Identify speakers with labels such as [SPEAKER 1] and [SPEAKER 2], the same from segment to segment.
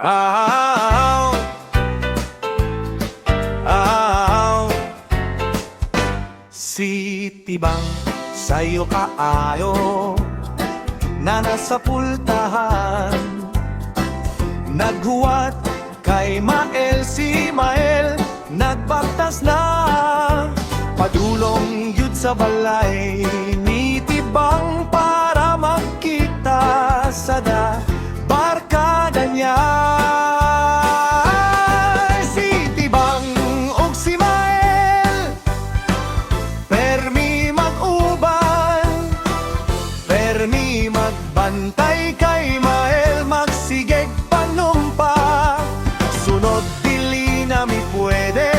[SPEAKER 1] Aw, aw. Si Tibang sa'yo kaayo na nasa pultahan, naghuwat kay Mael, si Mael nagbaktas na. Padulong yun sa balay ni Tibang para magkita sa barkada niya. Si Tibang ug si Mael permi mag-uban, permi magbantay kay Mael, magsigeg panumpa. Sunod dili na mi pwede,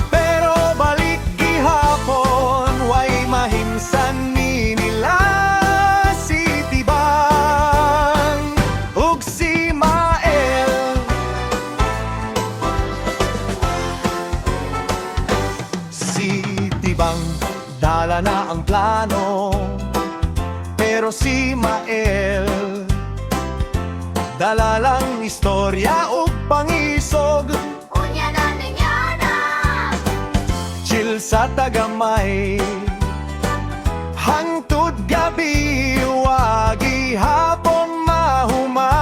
[SPEAKER 1] pero balik gihapon, way mahimsan ni nila. Si Tibang ug si Mael, si Tibang dala na ang plano, pero si Mael dala lang istorya ug pangisog.
[SPEAKER 2] Unya na niya na
[SPEAKER 1] Chill sa tagamay, hangtod gabi, wagi hapon mahuman.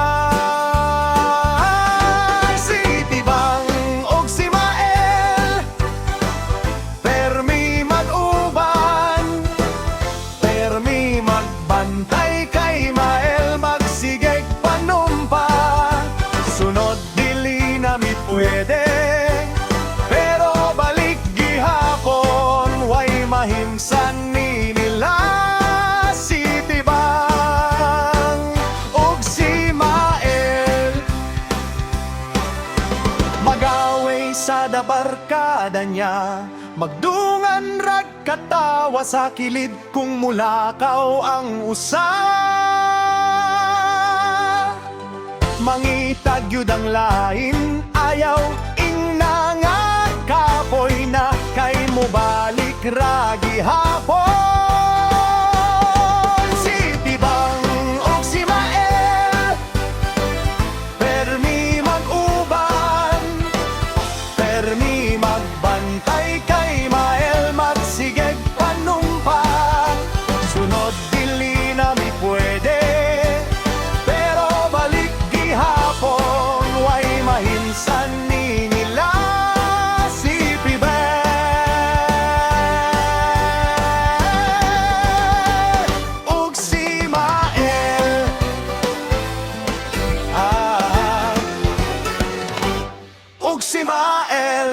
[SPEAKER 1] Si Tibang ug si Mael permi mag-uban, permi magbantay kay Mael, magsigeg panumpa. Sunod dili na mi pwede, pero balik gihapon, way mahimsan ni nila. Si Tibang ug si Mael magaway sa barkada niya, magdungan rag katawa sa kilid kung mulakaw ang usa. Mangitag yun ang lain, ayaw ingna nga kapoy na kay mo balik ragi hapon. Si Tibang ug si Mael permi mag-uban, permi magbantay kay Mael, magsigeg panumpa. Sunod dili na mi pwede, pero balik gihapon, way mahimsan ni nila. Si Pibel ug si Mael, ug si Mael.